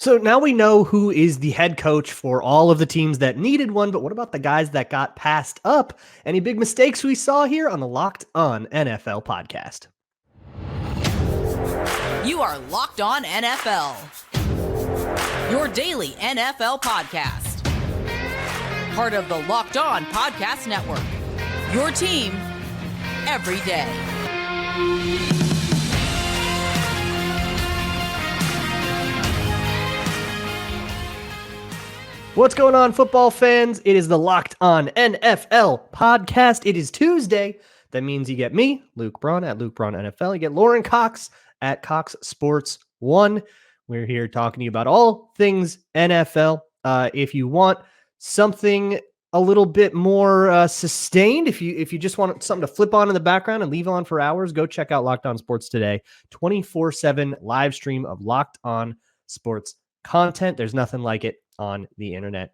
So now we know who is the head coach for all of the teams that needed one, but what about the guys that got passed up? Any big mistakes we saw here on the Locked On NFL podcast? You are Locked On NFL, your daily NFL podcast. Part of the Locked On Podcast Network, your team every day. What's going on, football fans? It is the Locked On NFL podcast. It is Tuesday. That means you get me, Luke Braun, at Luke Braun NFL. You get Lorin Cox at Cox Sports 1. We're here talking to you about all things NFL. If you want something a little bit more sustained, if you just want something to flip on in the background and leave on for hours, go check out Locked On Sports Today. 24/7 live stream of Locked On Sports content. There's nothing like it on the internet.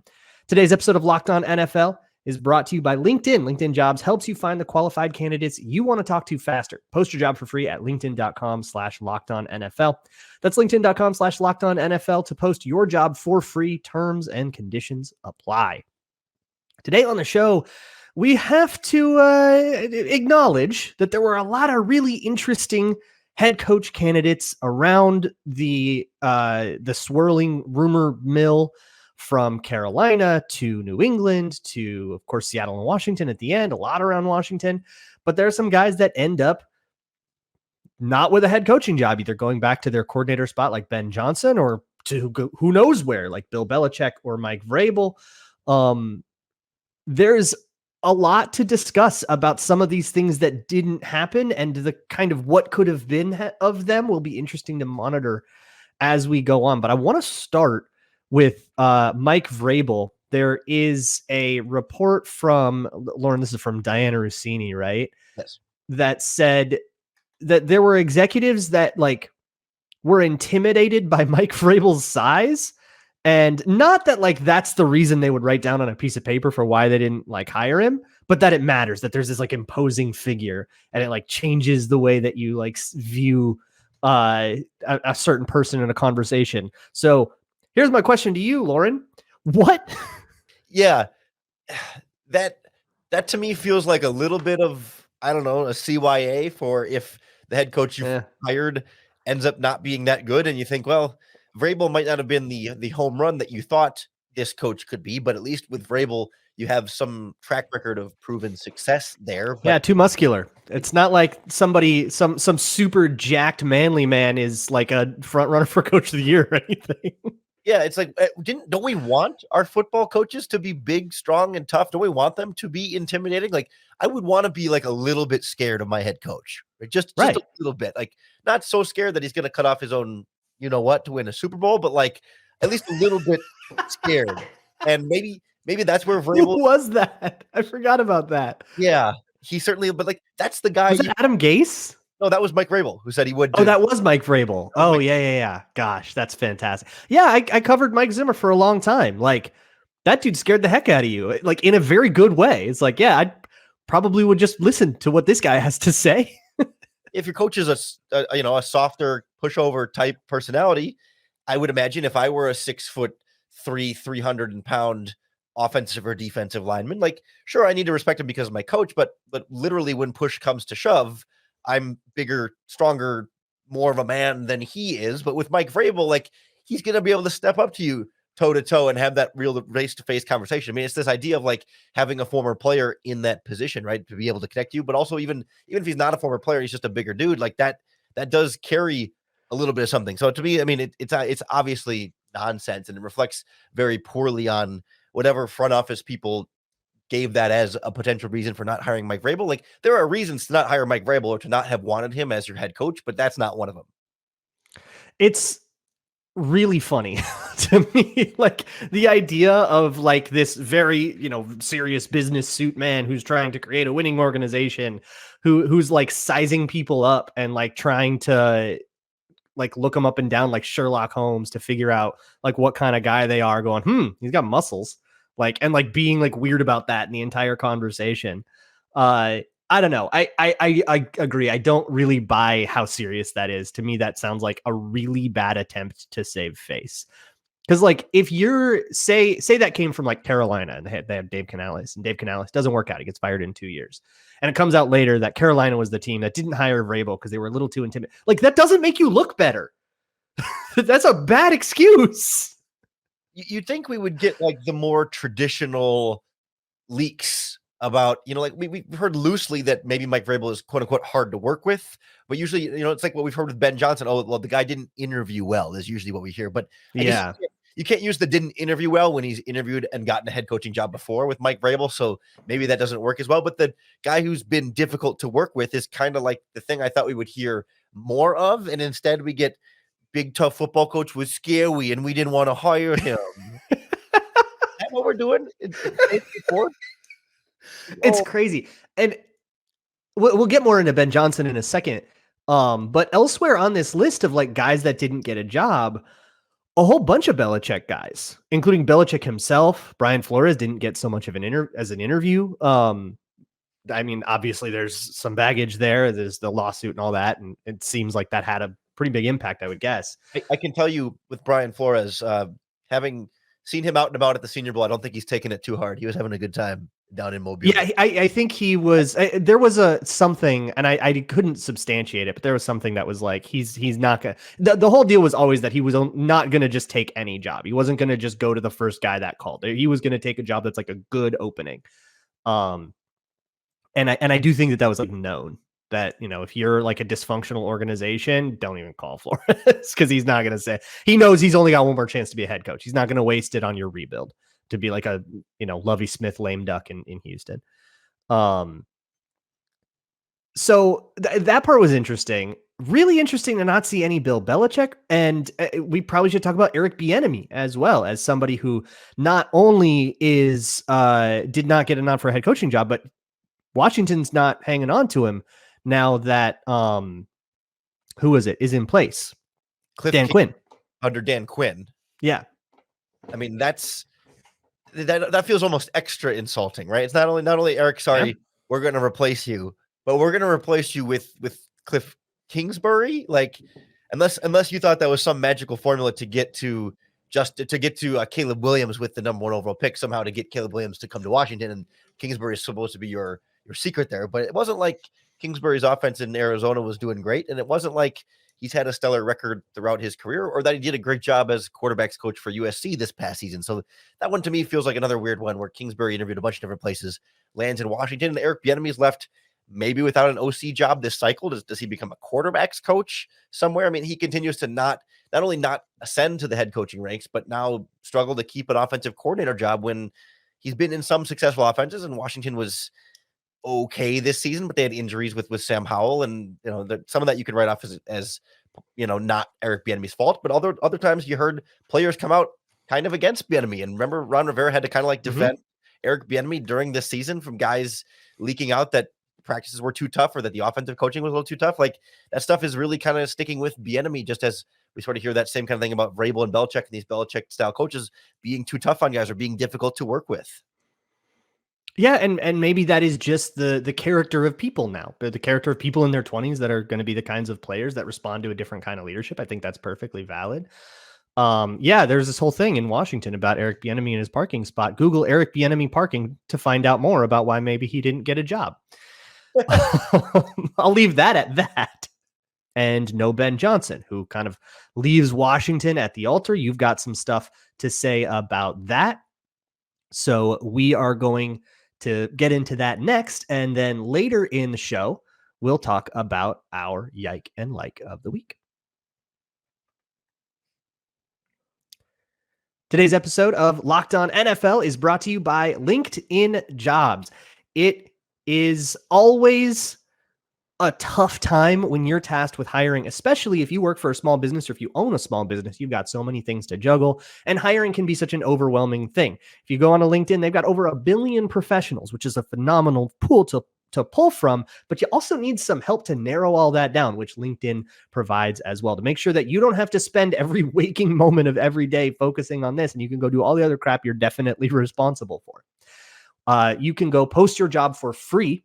Today's episode of Locked On NFL is brought to you by LinkedIn. LinkedIn Jobs helps you find the qualified candidates you want to talk to faster. Post your job for free at linkedin.com/LockedOnNFL. That's linkedin.com/LockedOnNFL to post your job for free. Terms and conditions apply. Today on the show, we have to acknowledge that there were a lot of really interesting head coach candidates around the swirling rumor mill, from Carolina to New England to, of course, Seattle and Washington at the end, a lot around Washington. But there are some guys that end up not with a head coaching job, either going back to their coordinator spot like Ben Johnson or to who knows where, like Bill Belichick or Mike Vrabel. There's a lot to discuss about some of these things that didn't happen, and the kind of what could have been of them will be interesting to monitor as we go on. But I want to start with Mike Vrabel. There is a report from Lauren. This is from Diana Rossini, right? Yes. That said that there were executives that were intimidated by Mike Vrabel's size, and not that that's the reason they would write down on a piece of paper for why they didn't hire him, but that it matters that there's this imposing figure, and it changes the way that you view a certain person in a conversation. So here's my question to you, Lauren. What? Yeah, that to me feels like a little bit of, I don't know, a CYA for if the head coach you hired ends up not being that good, and you think, well, Vrabel might not have been the home run that you thought this coach could be, but at least with Vrabel, you have some track record of proven success there. But yeah, too muscular. It's not like some super jacked manly man is a front runner for coach of the year or anything. Yeah, it's don't we want our football coaches to be big, strong, and tough? Don't we want them to be intimidating? I would want to be a little bit scared of my head coach, right? Just a little bit, not so scared that he's going to cut off his own, to win a Super Bowl, but at least a little bit scared. And maybe that's where Vrabel Who was that? I forgot about that. Yeah, he certainly, but that's the guy. Was it Adam Gase? No, that was Mike Vrabel who said he would. Oh, that was Mike Vrabel. Oh, yeah. Gosh, that's fantastic. Yeah, I covered Mike Zimmer for a long time. That dude scared the heck out of you, in a very good way. It's yeah, I probably would just listen to what this guy has to say. If your coach is a softer pushover type personality, I would imagine if I were a 6'3", 300-pound offensive or defensive lineman, sure, I need to respect him because of my coach, but literally when push comes to shove, I'm bigger, stronger, more of a man than he is. But with Mike Vrabel, he's going to be able to step up to you toe to toe and have that real face-to-face conversation. I mean, it's this idea of having a former player in that position, right? To be able to connect you, but also even if he's not a former player, he's just a bigger dude that does carry a little bit of something. So to me, I mean, it's obviously nonsense, and it reflects very poorly on whatever front office people gave that as a potential reason for not hiring Mike Vrabel. There are reasons to not hire Mike Vrabel or to not have wanted him as your head coach, but that's not one of them. It's really funny to me, the idea of this very, serious business suit man who's trying to create a winning organization, who's sizing people up and trying to look them up and down like Sherlock Holmes to figure out what kind of guy they are, going, he's got muscles. And being weird about that in the entire conversation. I don't know. I agree. I don't really buy how serious that is. To me, that sounds like a really bad attempt to save face. Because like if you're say that came from like Carolina and they have Dave Canales, and Dave Canales doesn't work out, he gets fired in 2 years, and it comes out later that Carolina was the team that didn't hire Vrabel because they were a little too intimidated. Like that doesn't make you look better. That's a bad excuse. You'd think we would get like the more traditional leaks about, like we've heard loosely that maybe Mike Vrabel is quote unquote hard to work with, but usually, it's like what we've heard with Ben Johnson. Oh, well, the guy didn't interview well is usually what we hear, but I guess you can't use the didn't interview well when he's interviewed and gotten a head coaching job before with Mike Vrabel. So maybe that doesn't work as well, but the guy who's been difficult to work with is kind of like the thing I thought we would hear more of. And instead we get big, tough football coach was scary and we didn't want to hire him. Is that what we're doing? It's crazy. And we'll get more into Ben Johnson in a second. But elsewhere on this list of like guys that didn't get a job, a whole bunch of Belichick guys, including Belichick himself. Brian Flores didn't get so much of an interview. I mean, obviously there's some baggage there. There's the lawsuit and all that. And it seems like that had a pretty big impact, I would guess. I can tell you with Brian Flores, having seen him out and about at the Senior Bowl, I don't think he's taking it too hard. He was having a good time down in Mobile. Yeah, I think he was. There was something, and I couldn't substantiate it, but there was something that was like he's not gonna. The whole deal was always that he was not gonna just take any job. He wasn't gonna just go to the first guy that called. He was gonna take a job that's like a good opening. And I do think that was like known that, if you're like a dysfunctional organization, don't even call Flores because he's not gonna say. He knows he's only got one more chance to be a head coach. He's not gonna waste it on your rebuild to be like a, Lovie Smith lame duck in Houston. So that part was interesting. Really interesting to not see any Bill Belichick. And we probably should talk about Eric Bieniemy as well, as somebody who not only did not get a nod for a head coaching job, but Washington's not hanging on to him now that who is in place? Dan Quinn. Under Dan Quinn. Yeah. I mean, that feels almost extra insulting, right? It's not only Eric, sorry, we're going to replace you, but we're going to replace you with Cliff Kingsbury. Like, unless you thought that was some magical formula to get to Caleb Williams with the number 1 overall pick, somehow to get Caleb Williams to come to Washington, and Kingsbury is supposed to be your secret there. But it wasn't like Kingsbury's offense in Arizona was doing great, and it wasn't like he's had a stellar record throughout his career, or that he did a great job as quarterbacks coach for USC this past season. So that one to me feels like another weird one where Kingsbury interviewed a bunch of different places, lands in Washington, and Eric Bieniemy's left maybe without an OC job this cycle. Does he become a quarterbacks coach somewhere? I mean, he continues to not only not ascend to the head coaching ranks, but now struggle to keep an offensive coordinator job when he's been in some successful offenses, and Washington was okay this season, but they had injuries with Sam Howell, and some of that you can write off as not Eric Bieniemy's fault, but other times you heard players come out kind of against Bieniemy, and remember Ron Rivera had to kind of like defend Eric Bieniemy during this season from guys leaking out that practices were too tough or that the offensive coaching was a little too tough. Like that stuff is really kind of sticking with Bieniemy, just as we sort of hear that same kind of thing about Vrabel and Belichick and these Belichick style coaches being too tough on guys or being difficult to work with. Yeah, and maybe that is just the character of people now. The character of people in their 20s that are going to be the kinds of players that respond to a different kind of leadership. I think that's perfectly valid. Yeah, there's this whole thing in Washington about Eric Bieniemy and his parking spot. Google Eric Bieniemy parking to find out more about why maybe he didn't get a job. I'll leave that at that. And no Ben Johnson, who kind of leaves Washington at the altar. You've got some stuff to say about that. So we are going to get into that next. And then later in the show, we'll talk about our yike and like of the week. Today's episode of Locked On NFL is brought to you by LinkedIn Jobs. It is always a tough time when you're tasked with hiring, especially if you work for a small business or if you own a small business. You've got so many things to juggle, and hiring can be such an overwhelming thing. If you go on to LinkedIn, they've got over 1 billion professionals, which is a phenomenal pool to pull from, but you also need some help to narrow all that down, which LinkedIn provides as well, to make sure that you don't have to spend every waking moment of every day focusing on this, and you can go do all the other crap you're definitely responsible for. You can go post your job for free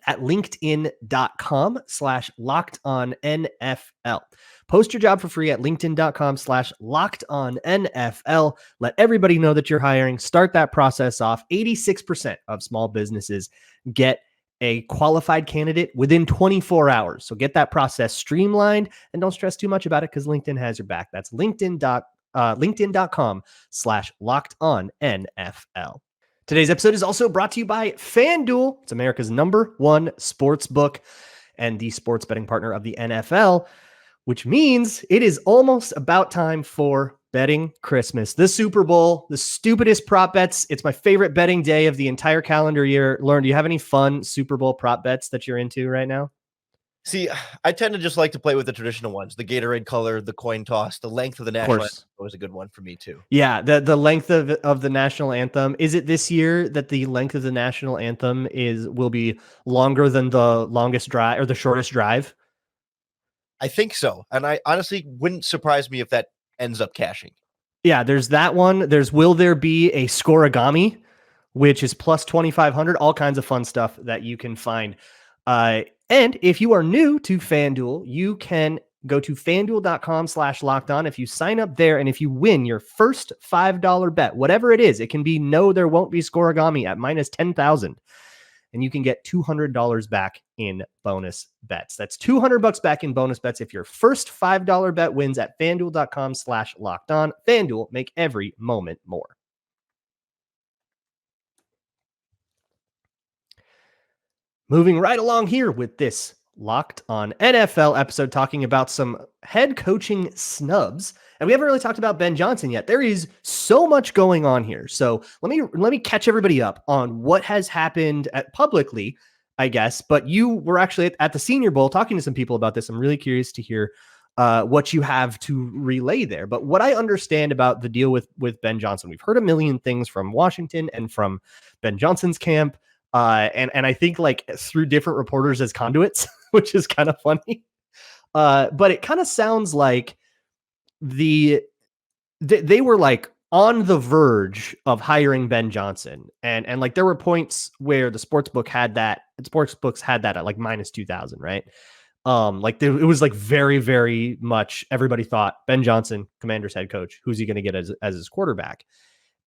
at linkedin.com/lockedonnfl. Post your job for free at linkedin.com/lockedonnfl. Let everybody know that you're hiring. Start that process off. 86% of small businesses get a qualified candidate within 24 hours. So get that process streamlined and don't stress too much about it because LinkedIn has your back. That's linkedin.com/lockedonnfl. Today's episode is also brought to you by FanDuel. It's America's #1 sports book and the sports betting partner of the NFL, which means it is almost about time for betting Christmas. The Super Bowl, the stupidest prop bets. It's my favorite betting day of the entire calendar year. Lauren, do you have any fun Super Bowl prop bets that you're into right now? See, I tend to just like to play with the traditional ones, the Gatorade color, the coin toss, the length of the national anthem was a good one for me too. Yeah, the length of the national anthem. Is it this year that the length of the national anthem will be longer than the longest drive or the shortest drive? I think so. And I honestly wouldn't surprise me if that ends up cashing. Yeah, there's that one. There's will there be a scoregami, which is plus 2,500, all kinds of fun stuff that you can find. And if you are new to FanDuel, you can go to fanduel.com/lockedon. If you sign up there and if you win your first $5 bet, whatever it is, it can be no, there won't be scoregami at minus 10,000. And you can get $200 back in bonus bets. That's $200 back in bonus bets if your first $5 bet wins at fanduel.com/lockedon. FanDuel, make every moment more. Moving right along here with this Locked On NFL episode, talking about some head coaching snubs. And we haven't really talked about Ben Johnson yet. There is so much going on here. So let me catch everybody up on what has happened publicly, I guess. But you were actually at the Senior Bowl talking to some people about this. I'm really curious to hear what you have to relay there. But what I understand about the deal with Ben Johnson, we've heard a million things from Washington and from Ben Johnson's camp. And I think like through different reporters as conduits, which is kind of funny. But it kind of sounds like they were like on the verge of hiring Ben Johnson. And like there were points where the sports books had that at like minus 2,000, right? It was like very, very much everybody thought Ben Johnson, Commanders head coach, who's he going to get as his quarterback?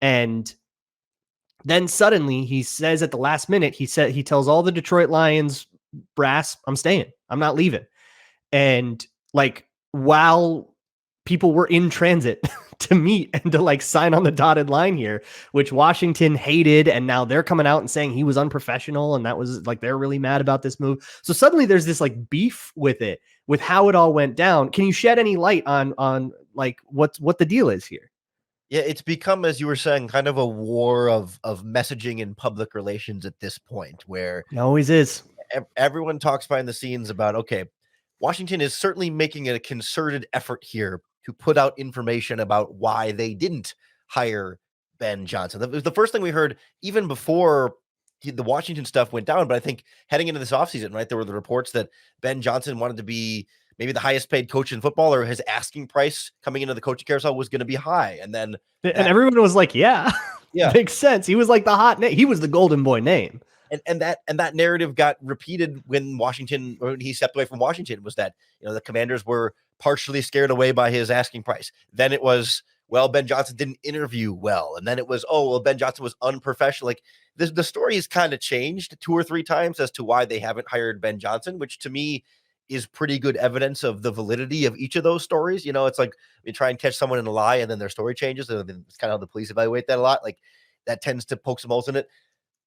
And then suddenly he says at the last minute, he tells all the Detroit Lions brass, I'm staying, I'm not leaving. And like, while people were in transit to meet and to like sign on the dotted line here, which Washington hated. And now they're coming out and saying he was unprofessional. And that was like, they're really mad about this move. So suddenly there's this like beef with how it all went down. Can you shed any light on like what the deal is here? Yeah, it's become, as you were saying, kind of a war of messaging and public relations at this point, where it always is. Everyone talks behind the scenes about, okay, Washington is certainly making a concerted effort here to put out information about why they didn't hire Ben Johnson. That was the first thing we heard even before the Washington stuff went down. But I think heading into this offseason, right, there were the reports that Ben Johnson wanted to be maybe the highest paid coach in football, or his asking price coming into the coaching carousel was going to be high. And then everyone was like, yeah, makes sense. He was like the hot name. He was the golden boy name. And that narrative got repeated when he stepped away from Washington, was that, the Commanders were partially scared away by his asking price. Then it was, well, Ben Johnson didn't interview well. And then it was, oh, well, Ben Johnson was unprofessional. Like the story has kind of changed 2 or 3 times as to why they haven't hired Ben Johnson, which to me is pretty good evidence of the validity of each of those stories. It's like you try and catch someone in a lie and then their story changes. And it's kind of how the police evaluate that a lot. Like that tends to poke some holes in it.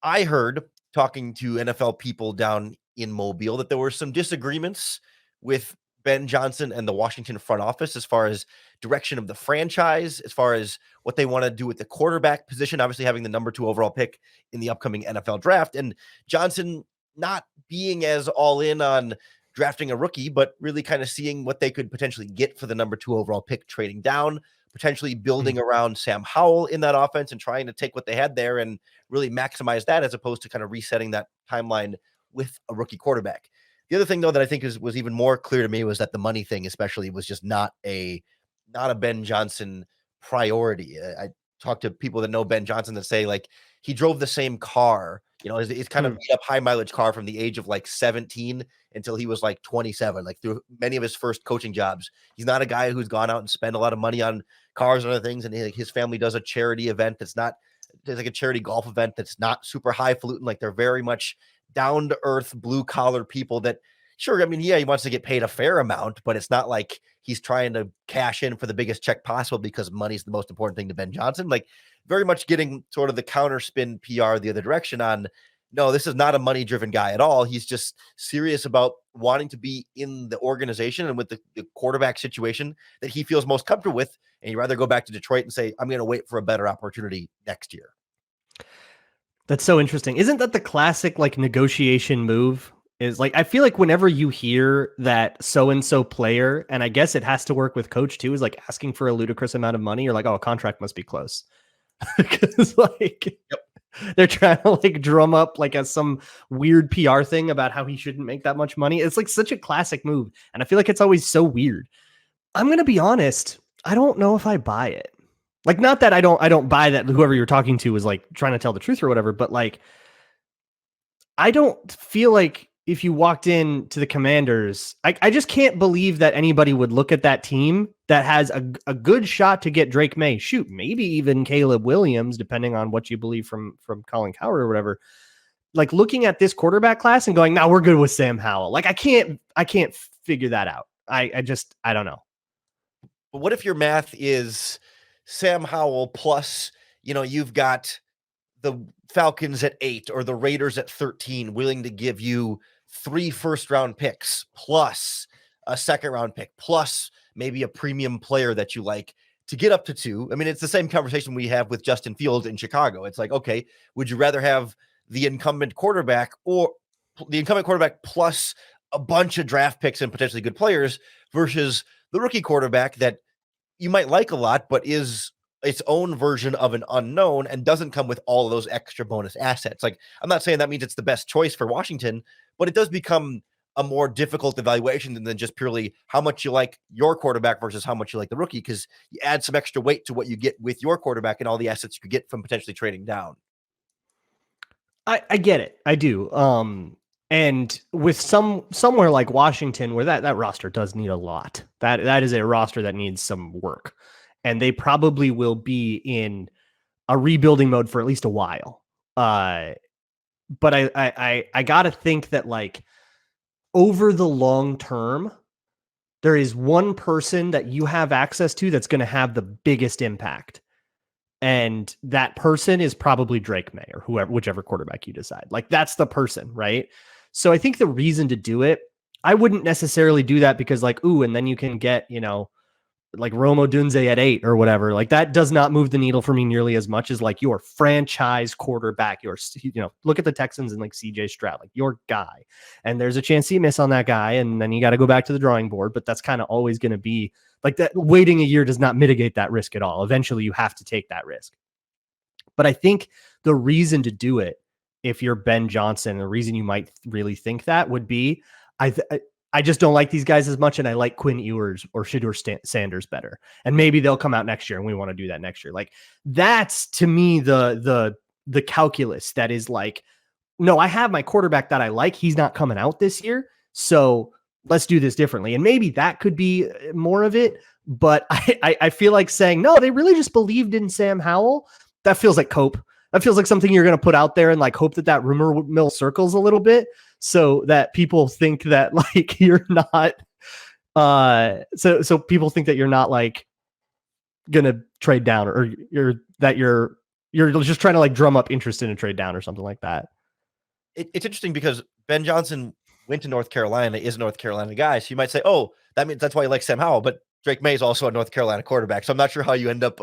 I heard, talking to NFL people down in Mobile, that there were some disagreements with Ben Johnson and the Washington front office as far as direction of the franchise, as far as what they want to do with the quarterback position, obviously having the number 2 overall pick in the upcoming NFL draft, and Johnson not being as all in on drafting a rookie, but really kind of seeing what they could potentially get for the number 2 overall pick, trading down, potentially building around Sam Howell in that offense and trying to take what they had there and really maximize that, as opposed to kind of resetting that timeline with a rookie quarterback. The other thing, though, that I think was even more clear to me was that the money thing especially was just not a Ben Johnson priority. I talked to people that know Ben Johnson that say, like, he drove the same car, He's kind of beat up high mileage car from the age of like 17 until he was like 27, like through many of his first coaching jobs. He's not a guy who's gone out and spent a lot of money on cars and other things. And his family does a charity event there's like a charity golf event that's not super highfalutin. Like they're very much down to earth, blue collar people that, sure, I mean, yeah, he wants to get paid a fair amount, but it's not like he's trying to cash in for the biggest check possible because money's the most important thing to Ben Johnson. Like very much getting sort of the counter spin PR the other direction on, no, this is not a money driven guy at all. He's just serious about wanting to be in the organization and with the quarterback situation that he feels most comfortable with. And he'd rather go back to Detroit and say, I'm going to wait for a better opportunity next year. That's so interesting. Isn't that the classic like negotiation move? Is like, I feel like whenever you hear that so-and-so player, and I guess it has to work with coach too, is like asking for a ludicrous amount of money, you're like, oh, a contract must be close. Because like they're trying to like drum up like some weird PR thing about how he shouldn't make that much money. It's like such a classic move. And I feel like it's always so weird. I'm going to be honest. I don't know if I buy it. Like, not that I don't buy that whoever you're talking to is like trying to tell the truth or whatever, but like, I don't feel like if you walked in to the Commanders, I just can't believe that anybody would look at that team that has a good shot to get Drake May, shoot, maybe even Caleb Williams, depending on what you believe from Colin Cowherd or whatever. Like looking at this quarterback class and going, "No, we're good with Sam Howell." Like I can't figure that out. I don't know. But what if your math is Sam Howell plus, you've got the Falcons at 8 or the Raiders at 13 willing to give you 3 first-round picks plus a second-round pick plus maybe a premium player that you like to get up to 2. I mean, it's the same conversation we have with Justin Fields in Chicago. It's like, okay, would you rather have the incumbent quarterback plus a bunch of draft picks and potentially good players versus the rookie quarterback that you might like a lot, but is its own version of an unknown and doesn't come with all of those extra bonus assets. Like, I'm not saying that means it's the best choice for Washington, but it does become a more difficult evaluation than just purely how much you like your quarterback versus how much you like the rookie, because you add some extra weight to what you get with your quarterback and all the assets you could get from potentially trading down. I get it. I do. And with somewhere like Washington, where that roster does need a lot, that is a roster that needs some work, and they probably will be in a rebuilding mode for at least a while. But I gotta think that like over the long term, there is one person that you have access to that's going to have the biggest impact. And that person is probably Drake May or whichever quarterback you decide. Like that's the person, right? So I think the reason to do it, I wouldn't necessarily do that because like, ooh, and then you can get, like Rome Odunze at 8 or whatever. Like that does not move the needle for me nearly as much as like your franchise quarterback, look at the Texans and like CJ Stroud, like your guy. And there's a chance you miss on that guy. And then you got to go back to the drawing board, but that's kind of always going to be like that. Waiting a year does not mitigate that risk at all. Eventually you have to take that risk. But I think the reason to do it, if you're Ben Johnson, the reason you might really think that would be, I just don't like these guys as much, and I like Quinn Ewers or Shedeur Sanders better. And maybe they'll come out next year, and we want to do that next year. Like that's to me the calculus that is like, no, I have my quarterback that I like. He's not coming out this year, so let's do this differently. And maybe that could be more of it. But I feel like saying no, they really just believed in Sam Howell. That feels like cope. That feels like something you're going to put out there and like hope that rumor mill circles a little bit so that people think that like you're not so people think that you're not like going to trade down or you're just trying to like drum up interest in a trade down or something like that. It's interesting because Ben Johnson went to North Carolina, is a North Carolina guy. So you might say, oh, that means that's why you like Sam Howell, but Drake May is also a North Carolina quarterback. So I'm not sure how you end up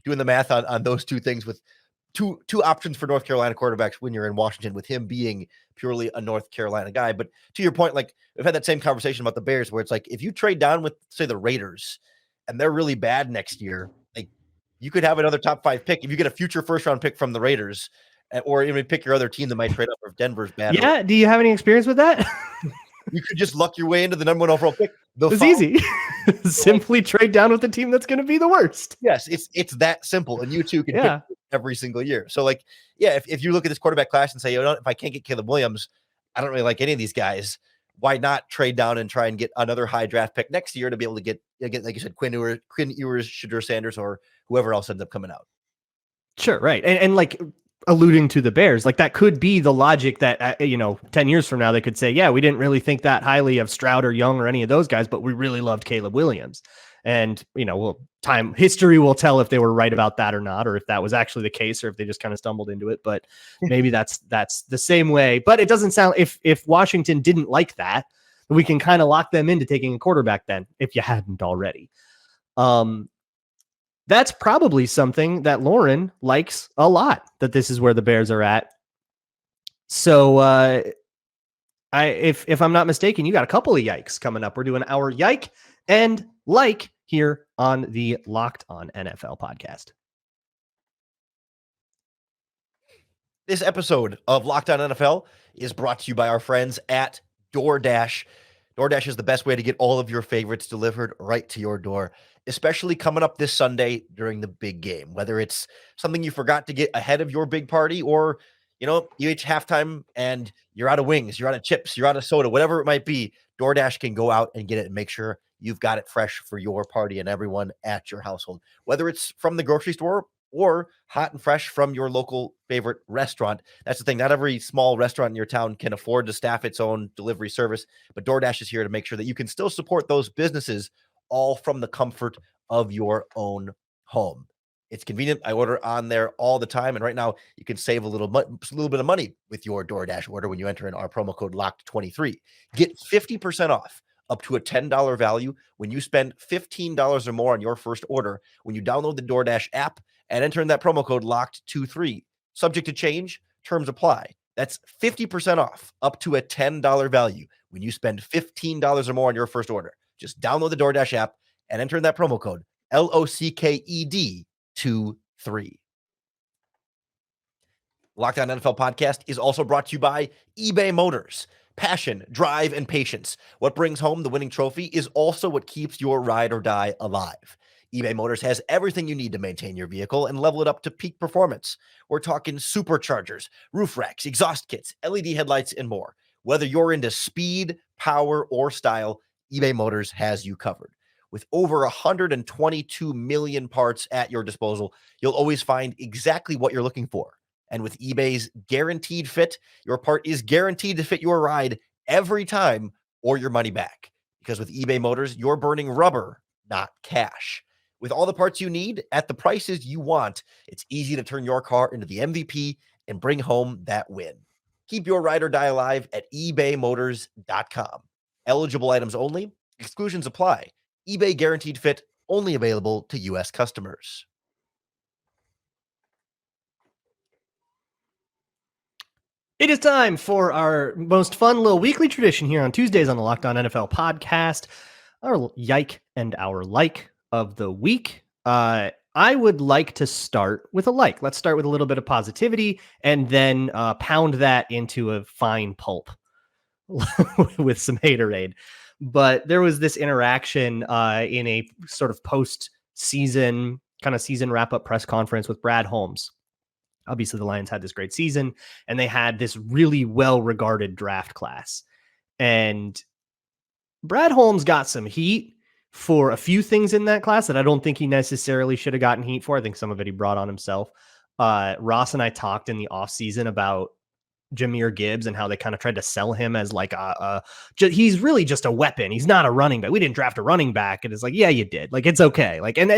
doing the math on those two things with two options for North Carolina quarterbacks when you're in Washington, with him being purely a North Carolina guy. But to your point, like we've had that same conversation about the Bears, where it's like, if you trade down with say the Raiders and they're really bad next year, like you could have another top 5 pick. If you get a future first round pick from the Raiders, or even pick your other team that might trade up if Denver's bad. Yeah. Do you have any experience with that? You could just luck your way into the number 1 overall pick. It's easy. Simply trade down with the team that's going to be the worst. Yes, it's that simple. And you two can pick every single year. So like, yeah, if you look at this quarterback class and say, if I can't get Caleb Williams, I don't really like any of these guys. Why not trade down and try and get another high draft pick next year to be able to get like you said, Quinn Ewers, Shedeur Sanders, or whoever else ends up coming out. Sure, right. And like alluding to the Bears, like that could be the logic that, 10 years from now, they could say, yeah, we didn't really think that highly of Stroud or Young or any of those guys, but we really loved Caleb Williams. And, history will tell if they were right about that or not, or if that was actually the case, or if they just kind of stumbled into it. But maybe that's the same way. But it doesn't sound, if Washington didn't like that, we can kind of lock them into taking a quarterback then, if you hadn't already. That's probably something that Lorin likes a lot, that this is where the Bears are at. So if I'm not mistaken, you got a couple of yikes coming up. We're doing our yike and like here on the Locked On NFL podcast. This episode of Locked On NFL is brought to you by our friends at DoorDash. DoorDash is the best way to get all of your favorites delivered right to your door, especially coming up this Sunday during the big game. Whether it's something you forgot to get ahead of your big party, or, you reach halftime and you're out of wings, you're out of chips, you're out of soda, whatever it might be, DoorDash can go out and get it and make sure you've got it fresh for your party and everyone at your household. Whether it's from the grocery store or hot and fresh from your local favorite restaurant. That's the thing. Not every small restaurant in your town can afford to staff its own delivery service, but DoorDash is here to make sure that you can still support those businesses, all from the comfort of your own home. It's convenient. I order on there all the time, and right now you can save a little bit of money with your DoorDash order when you enter in our promo code LOCKED23. Get 50% off up to a $10 value when you spend $15 or more on your first order when you download the DoorDash app and enter in that promo code LOCKED23. Subject to change, terms apply. That's 50% off up to a $10 value when you spend $15 or more on your first order. Just download the DoorDash app and enter in that promo code LOCKED23. Locked On NFL podcast is also brought to you by eBay Motors. Passion, drive, and patience. What brings home the winning trophy is also what keeps your ride or die alive. eBay Motors has everything you need to maintain your vehicle and level it up to peak performance. We're talking superchargers, roof racks, exhaust kits, LED headlights, and more. Whether you're into speed, power, or style, eBay Motors has you covered. With over 122 million parts at your disposal, you'll always find exactly what you're looking for. And with eBay's Guaranteed Fit, your part is guaranteed to fit your ride every time or your money back. Because with eBay Motors, you're burning rubber, not cash. With all the parts you need at the prices you want, it's easy to turn your car into the MVP and bring home that win. Keep your ride or die alive at ebaymotors.com. Eligible items only. Exclusions apply. eBay Guaranteed Fit, only available to U.S. customers. It is time for our most fun little weekly tradition here on Tuesdays on the Locked On NFL podcast, our yike and our like of the week. I would like to start with a like. Let's start with a little bit of positivity and then pound that into a fine pulp with some haterade. But there was this interaction in a sort of post-season, kind of season wrap-up press conference with Brad Holmes. Obviously, the Lions had this great season, and they had this really well-regarded draft class. And Brad Holmes got some heat for a few things in that class that I don't think he necessarily should have gotten heat for. I think some of it he brought on himself. Ross and I talked in the offseason about Jahmyr Gibbs and how they kind of tried to sell him as like he's really just a weapon. He's not a running back. We didn't draft a running back. And it's like, yeah, you did. Like, it's okay. Like, and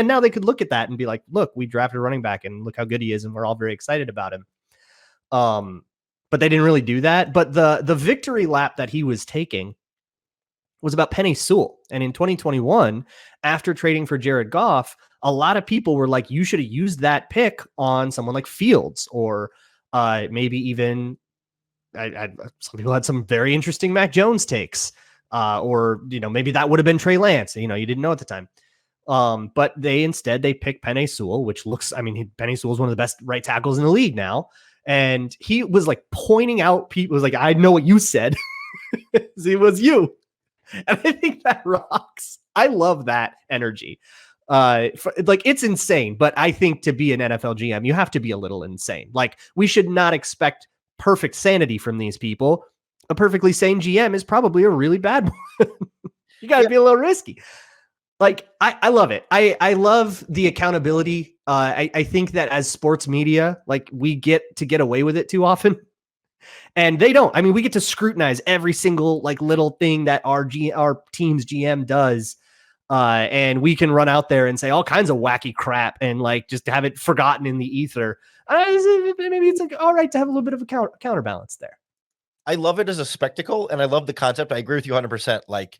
now they could look at that and be like, look, we drafted a running back and look how good he is. And we're all very excited about him. But they didn't really do that. But the victory lap that he was taking was about Penei Sewell. And in 2021, after trading for Jared Goff, a lot of people were like, you should have used that pick on someone like Fields, or maybe even some people had some very interesting Mac Jones takes, or, maybe that would have been Trey Lance. You didn't know at the time. But they picked Penei Sewell, which looks, Penei Sewell is one of the best right tackles in the league now. And he was like pointing out people, was like, I know what you said. It was you. And I think that rocks. I love that energy. Like it's insane, but I think to be an NFL GM, you have to be a little insane. Like we should not expect perfect sanity from these people. A perfectly sane GM is probably a really bad one. You got to be a little risky. Like I love it. I love the accountability. I think that as sports media, like we get away with it too often. And they don't. I mean, we get to scrutinize every single like little thing that our team's GM does. And we can run out there and say all kinds of wacky crap and like just have it forgotten in the ether. Maybe it's like all right to have a little bit of a counterbalance there. I love it as a spectacle, and I love the concept. I agree with you 100%. Like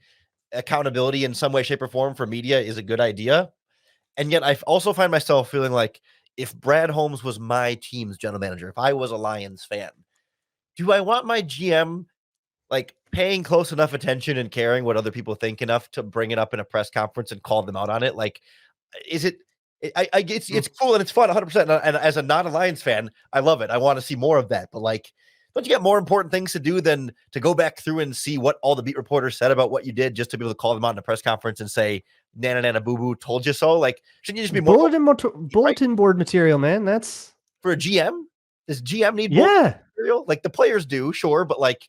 accountability in some way, shape, or form for media is a good idea. And yet I also find myself feeling like if Brad Holmes was my team's general manager, if I was a Lions fan, do I want my GM like paying close enough attention and caring what other people think enough to bring it up in a press conference and call them out on it? Like, is it? It's cool and it's fun, 100%. And as a not a Lions fan, I love it. I want to see more of that. But like, don't you get more important things to do than to go back through and see what all the beat reporters said about what you did, just to be able to call them out in a press conference and say, "Nana, nana, boo, boo, told you so"? Like, shouldn't you just be more bulletin board material, man? That's for a GM. Does GM need bulletin material? Like the players do, sure, but like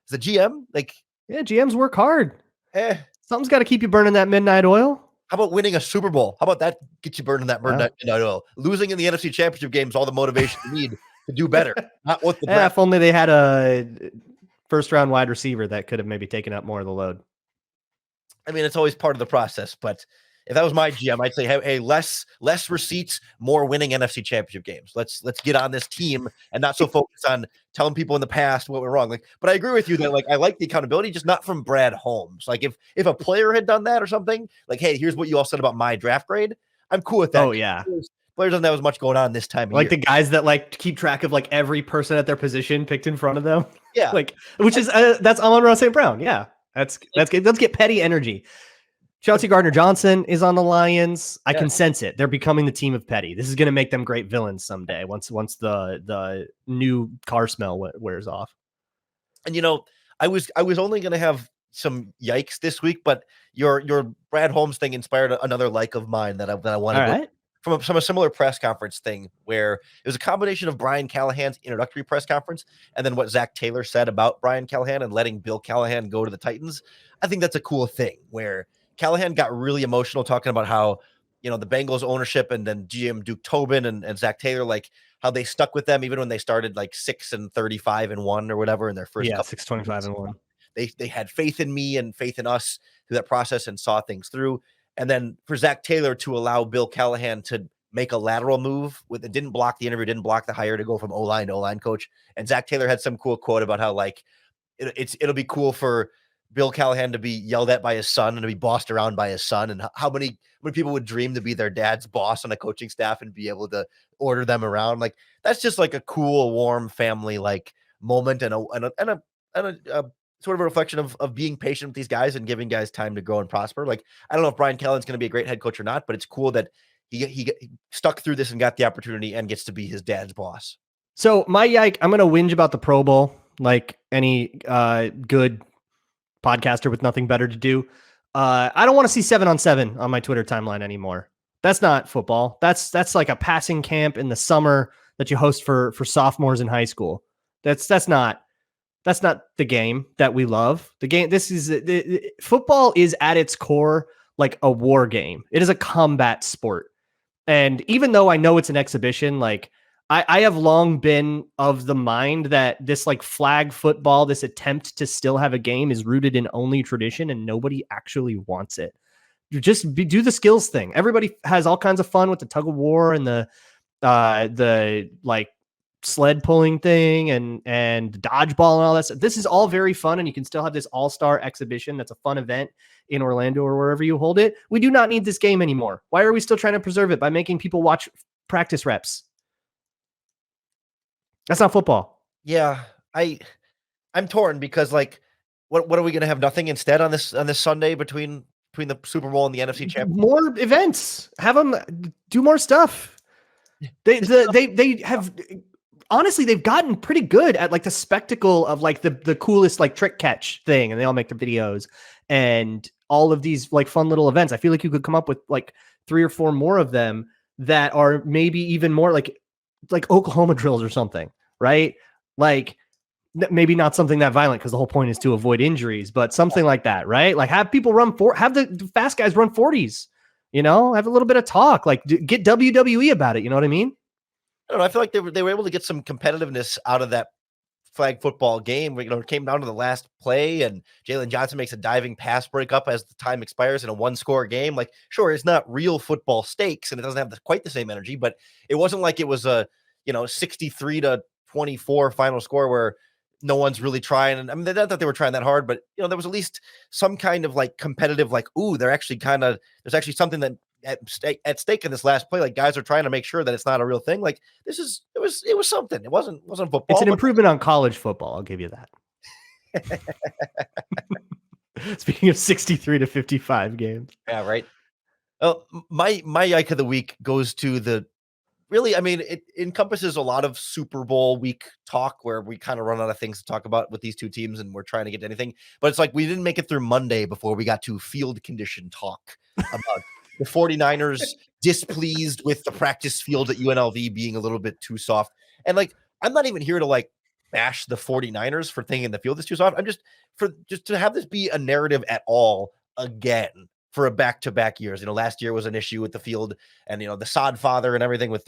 the GM, like GMs work hard. Something's got to keep you burning that midnight oil. How about winning a Super Bowl? How about that get you burning that midnight oil? Losing in the NFC Championship games, all the motivation you need to do better. Not what the if only they had a first round wide receiver that could have maybe taken up more of the load. I mean, it's always part of the process, but if that was my GM, I'd say, hey, less receipts, more winning NFC Championship games. Let's get on this team and not so focused on telling people in the past what went wrong. Like, but I agree with you that like I like the accountability, just not from Brad Holmes. Like if a player had done that or something, like, hey, here's what you all said about my draft grade, I'm cool with that. Oh yeah. Players don't have as much going on this time of like year. The guys that like keep track of like every person at their position picked in front of them. Yeah. Like, which is that's Amon-Ra St. Brown. Yeah. That's good. Let's get petty energy. Chelsea Gardner-Johnson is on the Lions. I can sense it. They're becoming the team of petty. This is going to make them great villains someday once the new car smell wears off. And you know, I was only going to have some yikes this week, but your Brad Holmes thing inspired another like of mine that I wanted from a similar press conference thing where it was a combination of Brian Callahan's introductory press conference and then what Zach Taylor said about Brian Callahan and letting Bill Callahan go to the Titans. I think that's a cool thing where Callahan got really emotional talking about how, you know, the Bengals ownership and then GM Duke Tobin and Zach Taylor, like how they stuck with them even when they started like 6-35-1 or whatever in their first 6-25-1. They had faith in me and faith in us through that process and saw things through. And then for Zach Taylor to allow Bill Callahan to make a lateral move with it, didn't block the interview, didn't block the hire to go from O-line to O-line coach. And Zach Taylor had some cool quote about how like it'll be cool for Bill Callahan to be yelled at by his son and to be bossed around by his son, and how many people would dream to be their dad's boss on a coaching staff and be able to order them around. Like that's just like a cool, warm family like moment and a sort of a reflection of being patient with these guys and giving guys time to grow and prosper. Like I don't know if Brian Callahan's going to be a great head coach or not, but it's cool that he stuck through this and got the opportunity and gets to be his dad's boss. So my yike, I'm going to whinge about the Pro Bowl like any good podcaster with nothing better to do. I don't want to see 7-on-7 on my Twitter timeline anymore. That's not football. That's like a passing camp in the summer that you host for sophomores in high school. That's not the game that we love. The game. Football is at its core like a war game. It is a combat sport. And even though I know it's an exhibition, like I have long been of the mind that this like flag football, this attempt to still have a game is rooted in only tradition and nobody actually wants it. You just do the skills thing. Everybody has all kinds of fun with the tug of war and the like sled pulling thing and dodgeball and all that stuff. This is all very fun and you can still have this all-star exhibition. That's a fun event in Orlando or wherever you hold it. We do not need this game anymore. Why are we still trying to preserve it by making people watch practice reps? That's not football. Yeah, I'm torn because like, what are we going to have nothing instead on this Sunday between the Super Bowl and the NFC Championship? More events. Have them do more stuff. They have honestly they've gotten pretty good at like the spectacle of like the coolest like trick catch thing, and they all make their videos and all of these like fun little events. I feel like you could come up with like 3 or 4 more of them that are maybe even more like Oklahoma drills or something, right? Like maybe not something that violent because the whole point is to avoid injuries, but something like that, right? Like have people have the fast guys run 40s, have a little bit of talk, like get WWE about it. You know what I mean? I don't know. I feel like they were able to get some competitiveness out of that flag football game. It came down to the last play, and Jalen Johnson makes a diving pass breakup as the time expires in a 1-score game. Like, sure, it's not real football stakes, and it doesn't have quite the same energy, but it wasn't like it was a 63-24 final score where no one's really trying. And I mean, not that they were trying that hard, but there was at least some kind of like competitive, like, ooh, there's actually something that at stake in this last play. Like guys are trying to make sure that it's not a real thing. Like it was something. It wasn't football. It's an improvement on college football. I'll give you that. Speaking of 63-55 games. Yeah, right. Oh, my yike of the week goes to it encompasses a lot of Super Bowl week talk where we kind of run out of things to talk about with these two teams and we're trying to get to anything. But it's like we didn't make it through Monday before we got to field condition talk about the 49ers displeased with the practice field at UNLV being a little bit too soft. And like, I'm not even here to like bash the 49ers for thinking the field is too soft. I'm just to have this be a narrative at all again for a back-to-back years. Last year was an issue with the field and, the sod father and everything with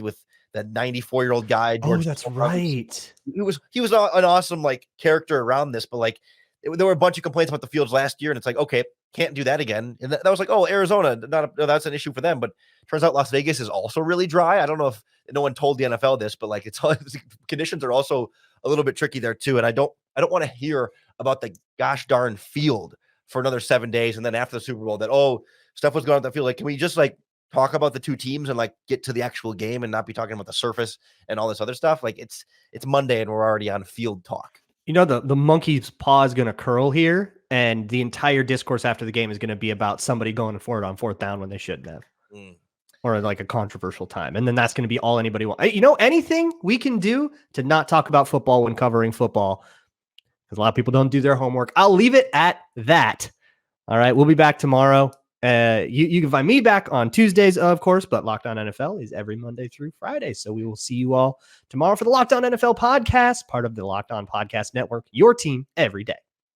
that 94-year-old guy. George, that's right. He was an awesome like character around this, but like there were a bunch of complaints about the fields last year and it's like, okay, can't do that again. And that was like, oh, Arizona, that's an issue for them. But turns out Las Vegas is also really dry. I don't know if no one told the NFL this, but like conditions are also a little bit tricky there too. And I don't want to hear about the gosh darn field for another 7 days. And then after the Super Bowl that, stuff was going on the field. Like, can we just like talk about the two teams and like get to the actual game and not be talking about the surface and all this other stuff? Like it's Monday and we're already on field talk. The monkey's paw is going to curl here, and the entire discourse after the game is going to be about somebody going for it on 4th down when they shouldn't have, or like a controversial time. And then that's going to be all anybody wants. Anything we can do to not talk about football when covering football, because a lot of people don't do their homework. I'll leave it at that. All right, we'll be back tomorrow. You can find me back on Tuesdays, of course, but Locked On NFL is every Monday through Friday. So we will see you all tomorrow for the Locked On NFL podcast, part of the Locked On Podcast Network, your team every day.